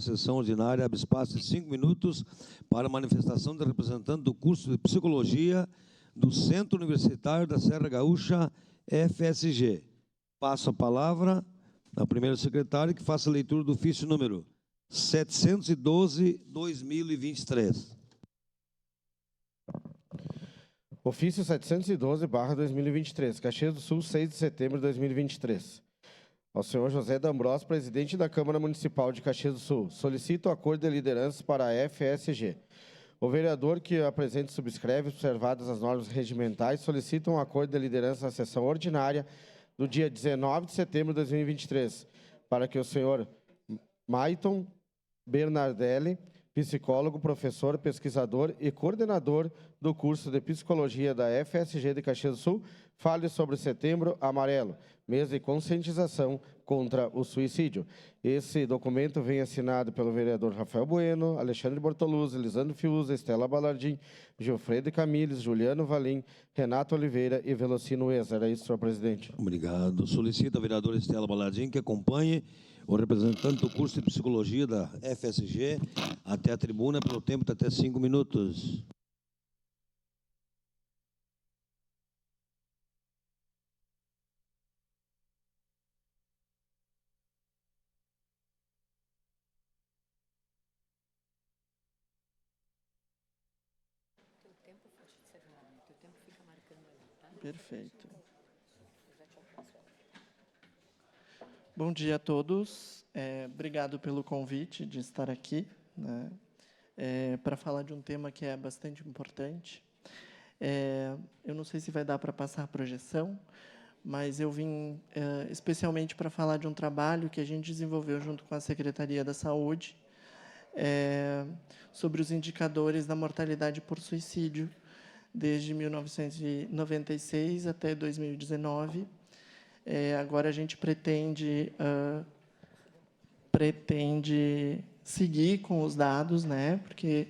Sessão ordinária abre espaço de 5 minutos para manifestação do representante do curso de Psicologia do Centro Universitário da Serra Gaúcha, FSG. Passo a palavra à primeira secretária, que faça a leitura do ofício número 712/2023. Ofício 712/2023, Caxias do Sul, 6 de setembro de 2023. Ao senhor José D'Ambrosio, presidente da Câmara Municipal de Caxias do Sul, solicito o acordo de lideranças para a FSG. O vereador que apresente e subscreve, observadas as normas regimentais, solicita um acordo de liderança na sessão ordinária do dia 19 de setembro de 2023, para que o senhor Maiton Bernardelli, psicólogo, professor, pesquisador e coordenador do curso de Psicologia da FSG de Caxias do Sul, fale sobre Setembro Amarelo, mês de conscientização contra o suicídio. Esse documento vem assinado pelo vereador Rafael Bueno, Alexandre Bortoluzzi, Lisandro Fiuza, Estela Balardim, Gilfredo Camilles, Juliano Valim, Renato Oliveira e Velocino Ex. Era isso, senhor presidente. Obrigado. Solicito a vereadora Estela Balardim que acompanhe o representante do curso de Psicologia da FSG até a tribuna pelo tempo de até 5 minutos. Perfeito. Bom dia a todos. Obrigado pelo convite de estar aqui, né, para falar de um tema que é bastante importante. Eu não sei se vai dar para passar a projeção, mas eu vim especialmente para falar de um trabalho que a gente desenvolveu junto com a Secretaria da Saúde sobre os indicadores da mortalidade por suicídio desde 1996 até 2019. Agora a gente pretende seguir com os dados, né? Porque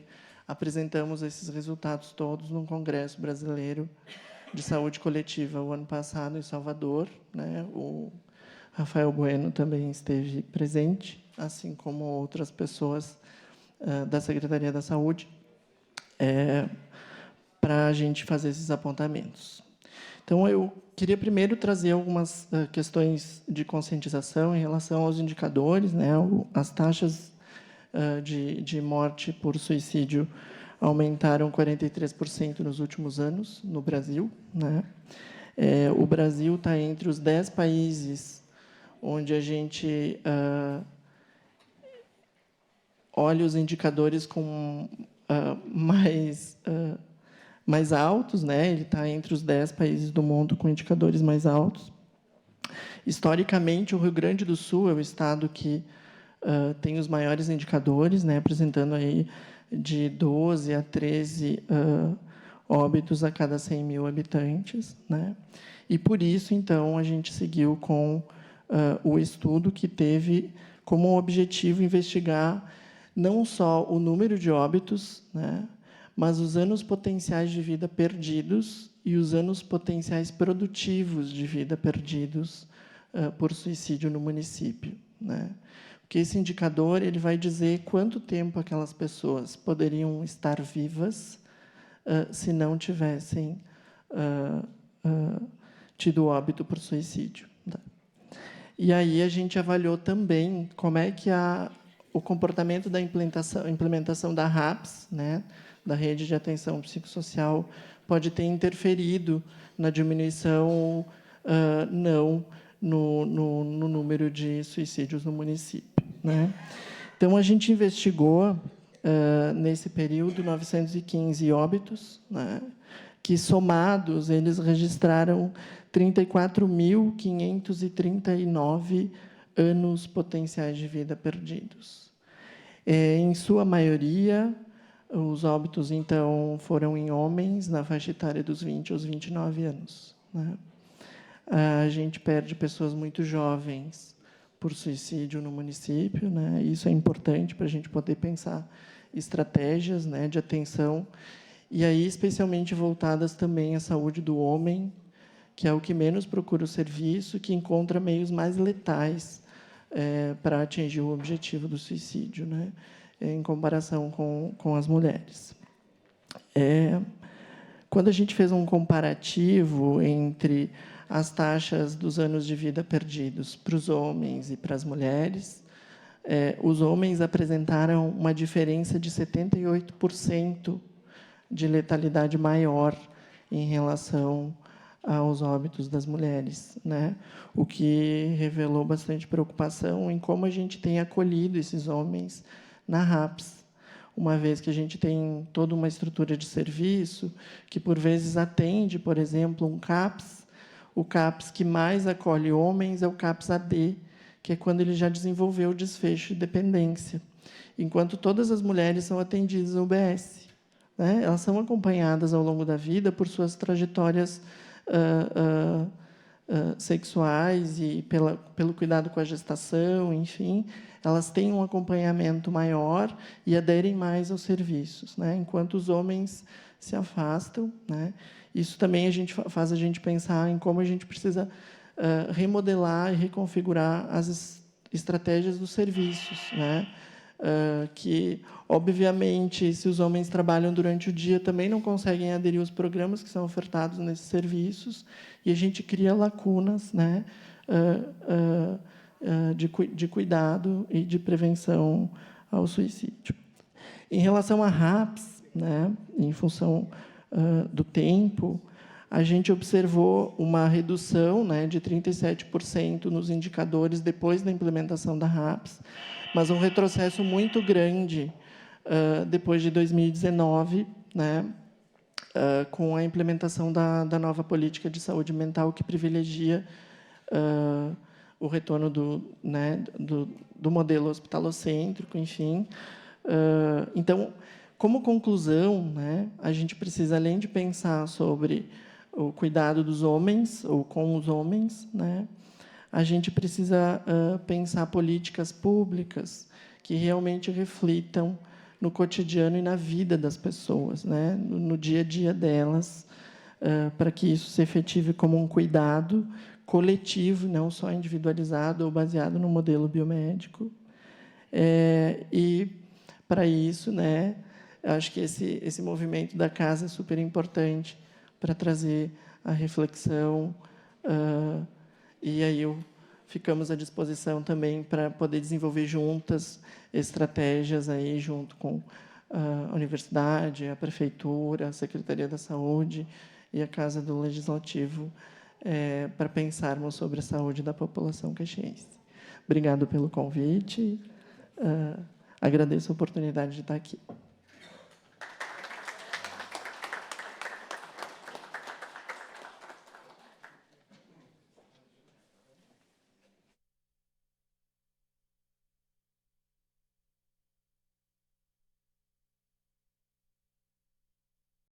apresentamos esses resultados todos no Congresso Brasileiro de Saúde Coletiva o ano passado em Salvador, né? O Rafael Bueno também esteve presente, assim como outras pessoas da Secretaria da Saúde, para a gente fazer esses apontamentos. Então, eu queria primeiro trazer algumas questões de conscientização em relação aos indicadores, né? As taxas de morte por suicídio aumentaram 43% nos últimos anos no Brasil, né? O Brasil está entre os 10 países onde a gente olha os indicadores com mais altos, né? Ele está entre os 10 países do mundo com indicadores mais altos. Historicamente, o Rio Grande do Sul é o estado que tem os maiores indicadores, né? Apresentando aí de 12 a 13 óbitos a cada 100 mil habitantes, né? E, por isso, então, a gente seguiu com o estudo que teve como objetivo investigar não só o número de óbitos, né? Mas os anos potenciais de vida perdidos e os anos potenciais produtivos de vida perdidos por suicídio no município, né? Porque esse indicador ele vai dizer quanto tempo aquelas pessoas poderiam estar vivas se não tivessem tido óbito por suicídio, tá? E aí a gente avaliou também como é que o comportamento da implementação da RAPS, né, da Rede de Atenção Psicossocial, pode ter interferido na diminuição no número de suicídios no município, né? Então, a gente investigou, nesse período, 915 óbitos, né, que, somados, eles registraram 34.539 anos potenciais de vida perdidos. Em sua maioria, os óbitos, então, foram em homens na faixa etária dos 20 aos 29 anos, né? A gente perde pessoas muito jovens por suicídio no município, né? Isso é importante para a gente poder pensar estratégias, né, de atenção, e aí especialmente voltadas também à saúde do homem, que é o que menos procura o serviço, que encontra meios mais letais para atingir o objetivo do suicídio, né, em comparação com as mulheres. Quando a gente fez um comparativo entre as taxas dos anos de vida perdidos para os homens e para as mulheres, os homens apresentaram uma diferença de 78% de letalidade maior em relação aos óbitos das mulheres, né? O que revelou bastante preocupação em como a gente tem acolhido esses homens na RAPS, uma vez que a gente tem toda uma estrutura de serviço que, por vezes, atende, por exemplo, um CAPS. O CAPS que mais acolhe homens é o CAPS-AD, que é quando ele já desenvolveu o desfecho de dependência, enquanto todas as mulheres são atendidas no UBS, né? Elas são acompanhadas ao longo da vida por suas trajetórias sexuais e pelo cuidado com a gestação, enfim, elas têm um acompanhamento maior e aderem mais aos serviços, né? Enquanto os homens se afastam, né? Isso também faz a gente pensar em como a gente precisa remodelar e reconfigurar as estratégias dos serviços, né? Que, obviamente, se os homens trabalham durante o dia, também não conseguem aderir aos programas que são ofertados nesses serviços, e a gente cria lacunas, né, de cuidado e de prevenção ao suicídio. Em relação à RAPS, né, em função do tempo, a gente observou uma redução, né, de 37% nos indicadores depois da implementação da RAPS, mas um retrocesso muito grande depois de 2019, né, com a implementação da nova política de saúde mental, que privilegia o retorno do modelo hospitalocêntrico, enfim. Então, como conclusão, né, a gente precisa, além de pensar sobre o cuidado dos homens, ou com os homens, né, a gente precisa pensar políticas públicas que realmente reflitam no cotidiano e na vida das pessoas, né, no dia a dia delas, para que isso se efetive como um cuidado coletivo, não só individualizado ou baseado no modelo biomédico. E, para isso, né, acho que esse movimento da casa é super importante para trazer a reflexão, e aí ficamos à disposição também para poder desenvolver juntas estratégias aí junto com a universidade, a prefeitura, a Secretaria da Saúde e a Casa do Legislativo, para pensarmos sobre a saúde da população caxiense. Obrigado pelo convite. Agradeço a oportunidade de estar aqui.